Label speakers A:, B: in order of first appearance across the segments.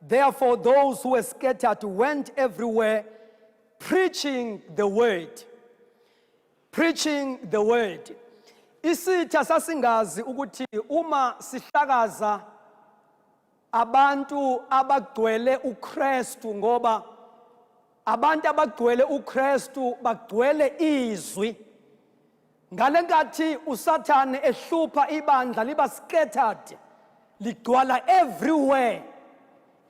A: Therefore, those who were scattered went everywhere preaching the word. Preaching the word. Isitha sasingazi ukuthi uma sihlakaza abantu abagcwele uKristu ngoba abantu abagcwele uKristu bagcwele izwi. Ngalenkathi uSathane ehlupha ibandla liba scattered, ligcwala everywhere.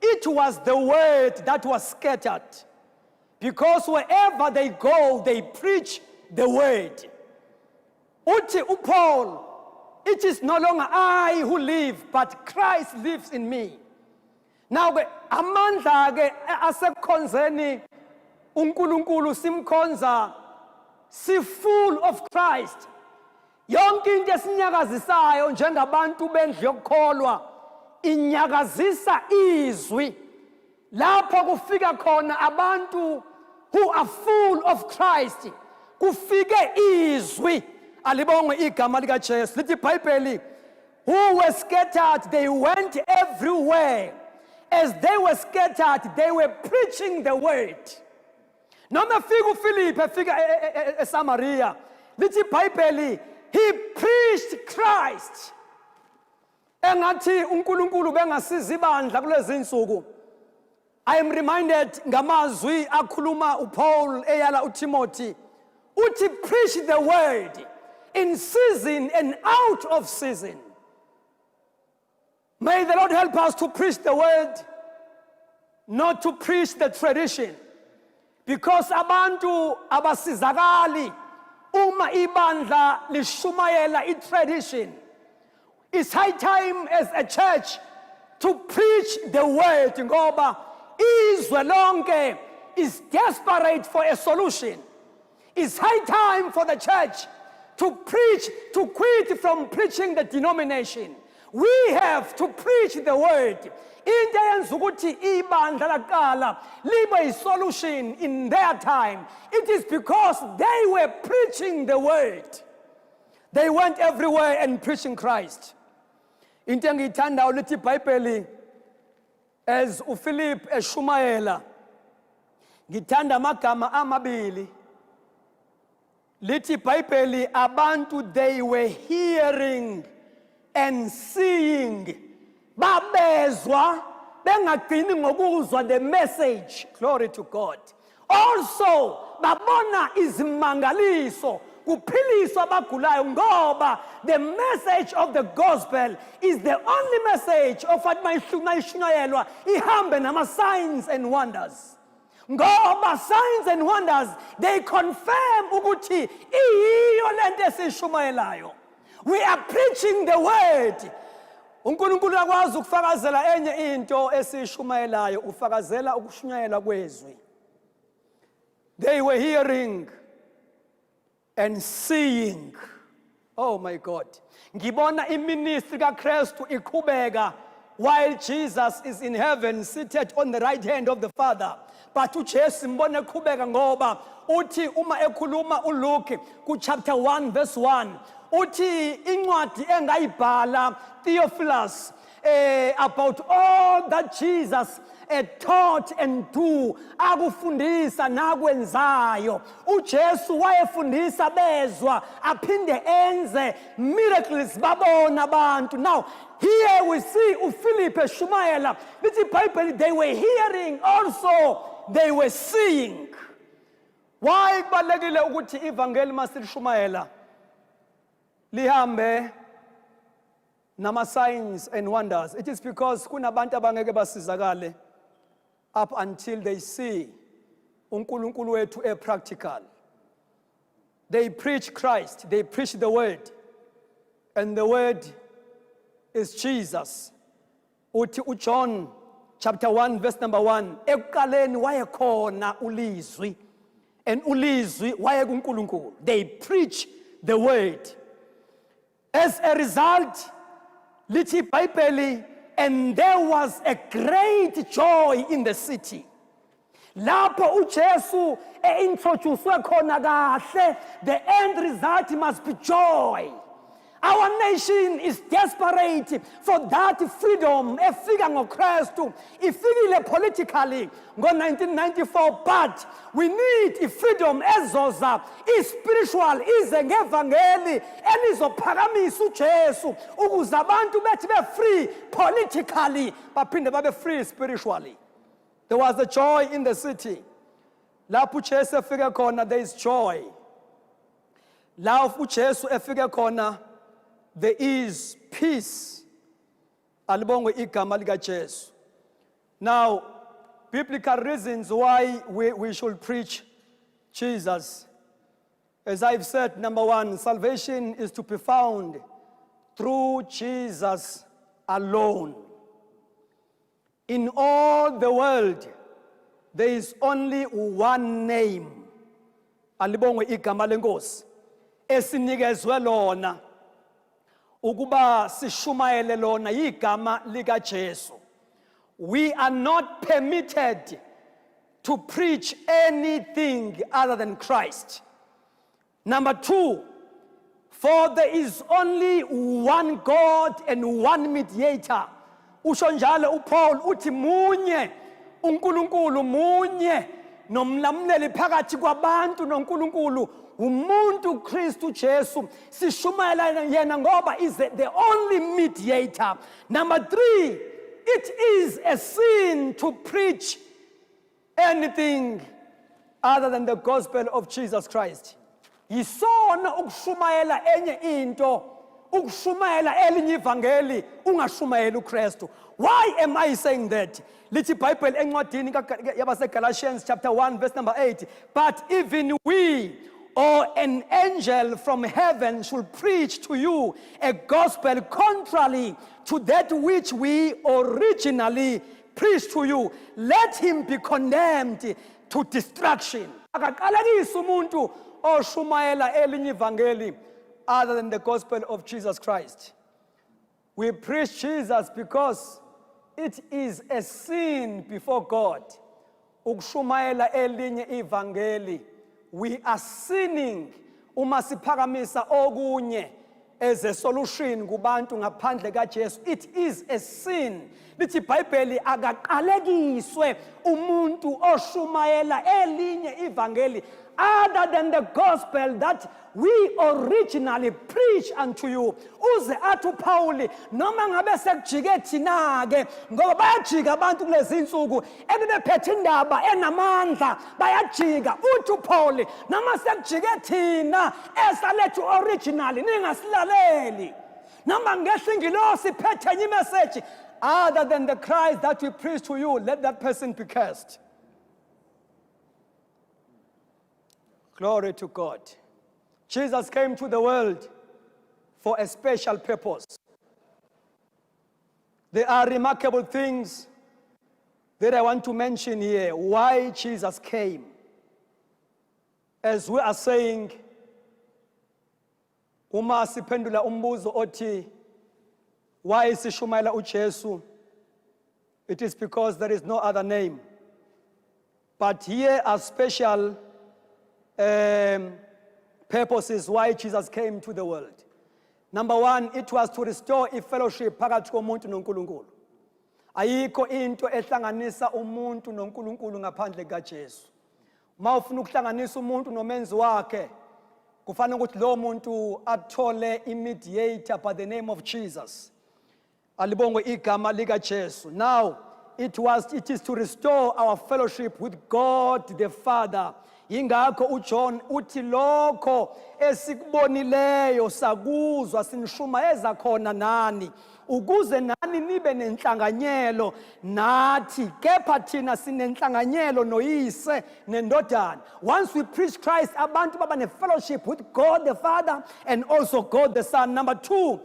A: It was the word that was scattered. Because wherever they go, they preach the word. Uthi uPaul, it is no longer I who live, but Christ lives in me. Now, amandla ke asekhonzeni uNkulunkulu simkhonza si full of Christ. Yonke into esinyakazisayo njengabantu bendlu yokukholwa inyakazisa izwi. Lapho kufika khona abantu who are full of Christ. Kufike izwi. Alibongwe igama lika Jesu. Lithi iBhayibheli, who were scattered, they went everywhere. As they were scattered, they were preaching the word. Noma fika uPhilip efika eSamaria. Lithi iBhayibheli, he preached Christ. Engathi uNkulunkulu bengasiza ibandla kulezi insuku. I am reminded ngamazwi akhuluma uPaul eyala uTimothy. Uthi preach the word in season and out of season. May the Lord help us to preach the word, not to preach the tradition. Because abantu abasizakali uma ibandla lishumayela i-tradition. It's high time as a church to preach the word. Ngoba izwe lonke is desperate for a solution. It's high time for the church to preach, to quit from preaching the denomination. We have to preach the word. Into eyenza ukuthi ibandla lakala libe solution in their time. It is because they were preaching the word. They went everywhere and preaching Christ. Into engiyithandayo lithi iBhayibheli, as uPhilip eshumayela, ngithanda amagama amabili. Lithi iBhayibheli, abantu they were hearing and seeing. Babezwa bengagcini ngokuzwa the message. Glory to God. Also babona izimangaliso kuphiliswa abagulayo ngoba the message of the gospel is the only message of what mayishunyayelwa ihambe nama signs and wonders. Ngoba signs and wonders, they confirm ukuthi iyo lento esishumayelayo. We are preaching the word. uNkulunkulu akwazi ukufakazela enye into esishumayelayo, ufakazela ukushunyayelwa kwezwi. They were hearing and seeing. Oh my God. Ngibona iministry kaKristu iqhubeka while Jesus is in heaven seated on the right hand of the Father. But uJesu mbona eqhubeka ngoba uthi uma ekhuluma uLuke ku chapter 1 verse 1 uthi incwadi engayibhala Theophilus about all that Jesus taught and do, akufundisa nakwenzayo. uJesu wayefundisa bezwa aphinde enze miracles babona abantu. Now here we see uPhilip eshumayela. Lithi iBhayibheli, they were hearing also they were seeing. Why kubalekile ukuthi ivangeli masilishumayela lihambe nama signs and wonders? It is because kunabantu abangeke basizakale up until they see uNkulunkulu wethu practical. They preach Christ, they preach the word, and the word is Jesus. Uthi uJohn chapter 1 verse number 1, ekuqaleni wayekhona ulizwi, and ulizwi wayekuNkulunkulu. They preach the word. As a result, lithi iBhayibheli, and there was a great joy in the city. Lapho uJesu introduce khona kahle, the end result must be joy. Our nation is desperate for that freedom. Efika ngoKristu, ifikile politically ngo-1994, but we need freedom ezoza spiritual, ize ngevangeli elizophakamisa uJesu ukuze abantu bethi be-free politically baphinde babe-free spiritually. There was a joy in the city. Lapho uJesu efike khona, there is joy. Lapho uJesu efike khona, there is peace. Alibongwe igama likaJesu. Now, biblical reasons why we should preach Jesus. As I've said, number one, salvation is to be found through Jesus alone. In all the world, there is only one name. Alibongwe igama lenkosi esinikezwe lona ukuba sishumayele lona igama likaJesu. We are not permitted to preach anything other than Christ. Number two, for there is only one God and one mediator. Usho njalo uPaul uthi munye uNkulunkulu, munye nomlamleli phakathi kwabantu noNkulunkulu, umuntu Kristu Jesu. Sishumayela yena ngoba is the only mediator. Number three, it is a sin to preach anything other than the gospel of Jesus Christ. Yisona ukushumayela enye into, ukushumayela elinye ivangeli, ungashumayela uKristu. Why am I saying that? Lithi Bible encwadini yabase Galatians chapter 1 verse number 8. But even we or an angel from heaven should preach to you a gospel contrary to that which we originally preached to you, let him be condemned to destruction. Akakalekisa umuntu oshumayela elinye ivangeli other than the gospel of Jesus Christ. We preach Jesus because it is a sin before God. Ukushumayela elinye ivangeli, we are sinning uma siphakamisa okunye as a solution kubantu ngaphandle kaJesu. It is a sin. Lithi iBhayibheli akaqalekiswe umuntu oshumayela elinye ivangeli other than the gospel that we originally preach unto you. Uze athi uPaul, noma ngabe sekujike thina ke ngoba bayajika abantu kulezi insuku ebebephethe indaba enamandla, bayajika. Uthi uPaul, noma sekujike thina esalethu originally ningasilaleli, noma ngehla ingilosi phethe enye message other than the Christ that we preach to you, let that person be cursed. Glory to God. Jesus came to the world for a special purpose. There are remarkable things that I want to mention here, why Jesus came. As we are saying, uma siphendula umbuzo othi, why sishumayela uJesu? It is because there is no other name. But here are special purposes why Jesus came to the world. Number one, it was to restore a fellowship phakathi komuntu noNkulunkulu. Ayikho into ehlanganisa umuntu noNkulunkulu ngaphandle kaJesu. Uma ufuna ukuhlanganisa umuntu nomenzi wakhe, kufanele ukuthi lo muntu athole imediator by the name of Jesus. Alibongwe igama likaJesu. Now, it is to restore our fellowship with God the Father. Ingakho uJohn uthi lokho esikubonileyo sakuzwa sinishumayeza khona nani, ukuze nani nibe nenhlanganyelo nathi, kepha thina sinenhlanganyelo noyise nendodana. Once we preach Christ, abantu baba ne fellowship with God the Father and also God the Son. Number two,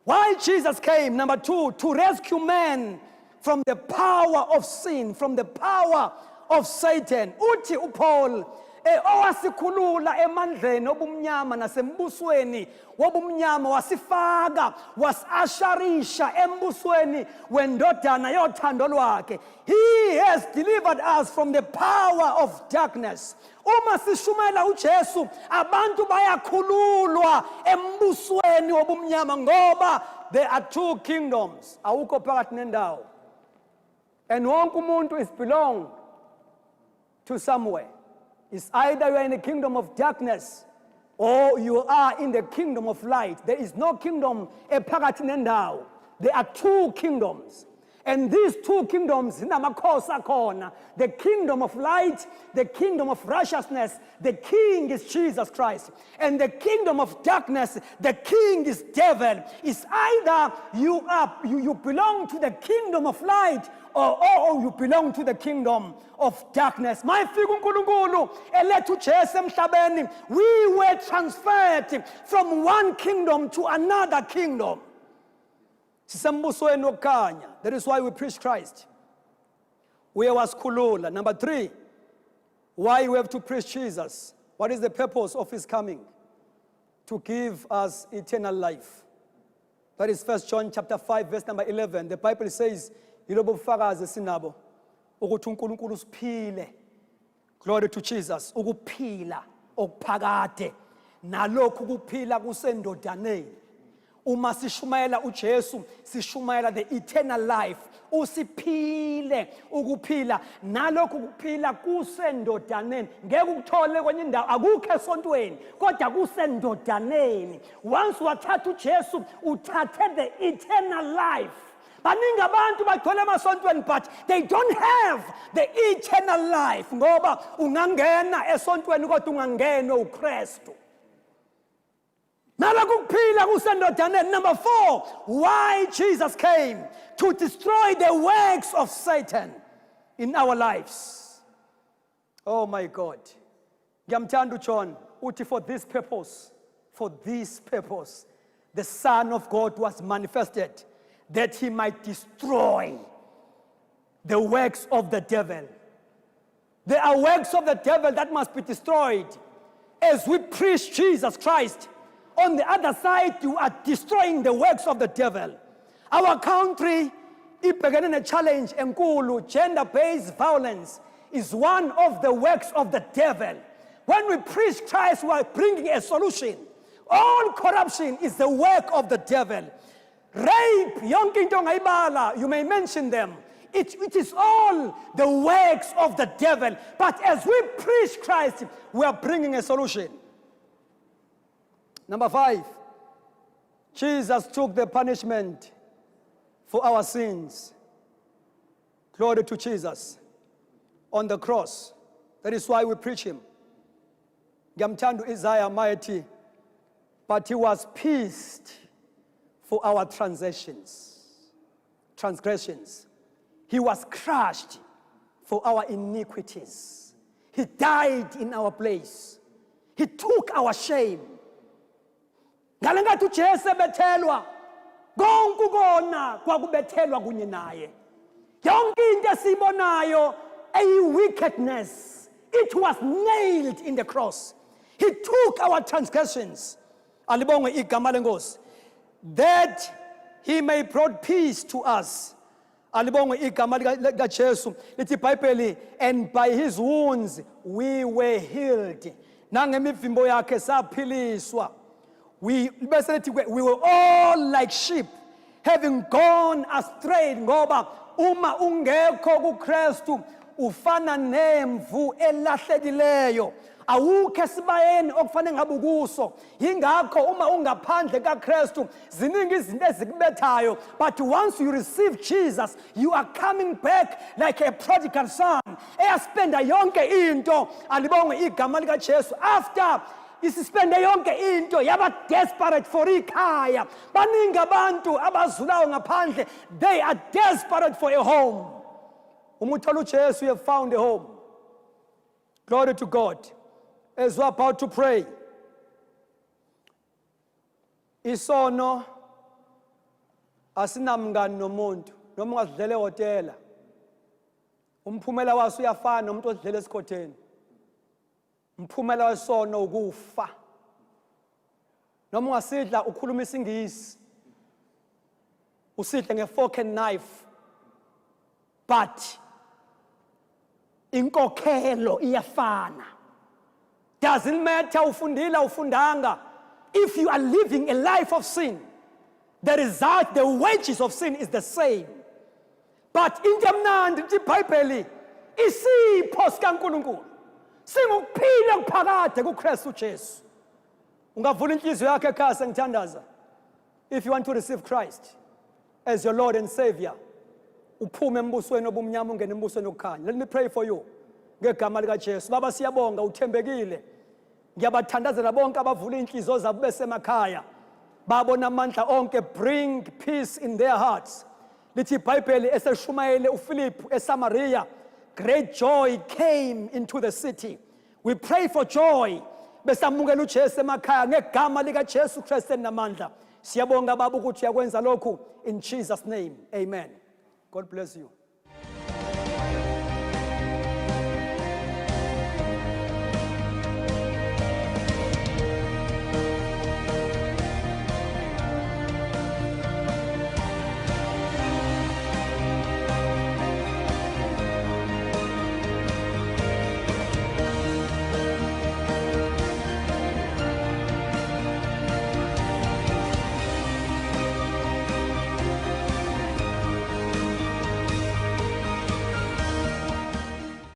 A: why Jesus came? Number two, to rescue man from the power of sin, from the power of Satan. Uthi uPaul owasikhulula emandleni obumnyama nasembusweni wobumnyama wasifaka wasasharisha embusweni wendodana yothando lwakhe. He has delivered us from the power of darkness. Uma sishumayela uJesu abantu bayakhululwa embusweni wobumnyama ngoba there are two kingdoms. Awukho phakathi nendawo. And wonke umuntu is belong to somewhere. It's either you are in the kingdom of darkness or you are in the kingdom of light. There is no kingdom ephakathi nendawo. There are two kingdoms. And these two kingdoms, the kingdom of light, the kingdom of righteousness, the king is Jesus Christ. And the kingdom of darkness, the king is devil. It's either you belong to the kingdom of light or you belong to the kingdom of darkness. We were transferred from one kingdom to another kingdom. That is why we preach Christ. We was kulula. Number 3, why we have to preach Jesus. What is the purpose of his coming? To give us eternal life. That is 1 John chapter 5, verse number 11. The Bible says, glory to Jesus. Ukuphila okuphakade nalokhu kuphila kusendodaneni. Uma sishumayela uJesu sishumayela the eternal life. Usiphile ukuphila nalokhu kuphila kusendodaneni. Ngeke ukuthole kwenye indawo akukho esontweni kodwa kusendodaneni. Once wathatha uJesu uthathe the eternal life. Baningi abantu bagcwele emasontweni but they don't have the eternal life ngoba ungangena esontweni kodwa ungangenwe uKristu. Number 4, why Jesus came to destroy the works of Satan in our lives. Oh my God. Ngiyamthanda John uthi for this purpose, the Son of God was manifested that he might destroy the works of the devil. There are works of the devil that must be destroyed. As we preach Jesus Christ, on the other side, you are destroying the works of the devil. Our country began a challenge, enkulu, gender-based violence is one of the works of the devil. When we preach Christ, we are bringing a solution. All corruption is the work of the devil. Rape, yonke into ongayibala, you may mention them. It is all the works of the devil. But as we preach Christ, we are bringing a solution. Number 5, Jesus took the punishment for our sins. Glory to Jesus on the cross. That is why we preach him. Ngiyamthanda Isaiah mighty, but he was pierced for our transgressions. He was crushed for our iniquities. He died in our place. He took our shame. Ngalengathi uJesu ebethelwa konke kona kwakubethelwa kunye naye. Yonke into esibonayo wickedness, it was nailed in the cross. He took our transgressions. Alibongwe igama lenkosi. That he may brought peace to us. Alibongwe igama likaJesu lithi iBhayibheli, and by his wounds we were healed. Nangemivimbo yakhe saphiliswa. We were all like sheep, having gone astray. Ngoba uma ungekho kuKristu ufana nemvu elahlekileyo. Awukho esibayeni okufanele ngabe ukuso. Yingakho uma ungaphandle kaKristu ziningi izinto ezikubethayo. But once you receive Jesus, you are coming back like a prodigal son. Eyaspenda yonke into. Alibongwe igama likaJesu. After isispende yonke into yaba desperate for ikhaya. Baningi abantu abazulayo ngaphandle, they are desperate for a home. Umuthola uJesu, you have found a home. Glory to God. As we're about to pray, isono asinamngani nomuntu noma ungadlela ehotela. Umphumela waso uyafana nomuntu odlela esikhotheni. Mphumela wesono ukufa. Noma ungasidla ukhuluma isingisi. Usidle nge-fork and knife. But inkokhelo iyafana. Doesn't matter ufundila ufundanga. If you are living a life of sin, the result, the wages of sin is the same. But into emnandi ithi iBhayibheli isipho sikaNkulunkulu singukuphila kuphakade kuKristu Jesu. Ungavula inhliziyo yakho ekhaya sengithandaza. If you want to receive Christ as your Lord and Savior, uphume embusweni obumnyama ungene embusweni okukhanya. Let me pray for you. Ngegama lika Jesu. Baba siyabonga uthembekile. Ngiyabathandazela bonke abavula inhliziyo zabo besemakhaya. Babona amandla onke, bring peace in their hearts. Lithi iBhayibheli eseshumayele uPhilip eSamaria, great joy came into the city. We pray for joy. Besamukela uJesu emakhaya ngegama lika Jesu Kristu namandla. Siyabonga baba ukuthi uyakwenza lokhu in Jesus name. Amen. God bless you.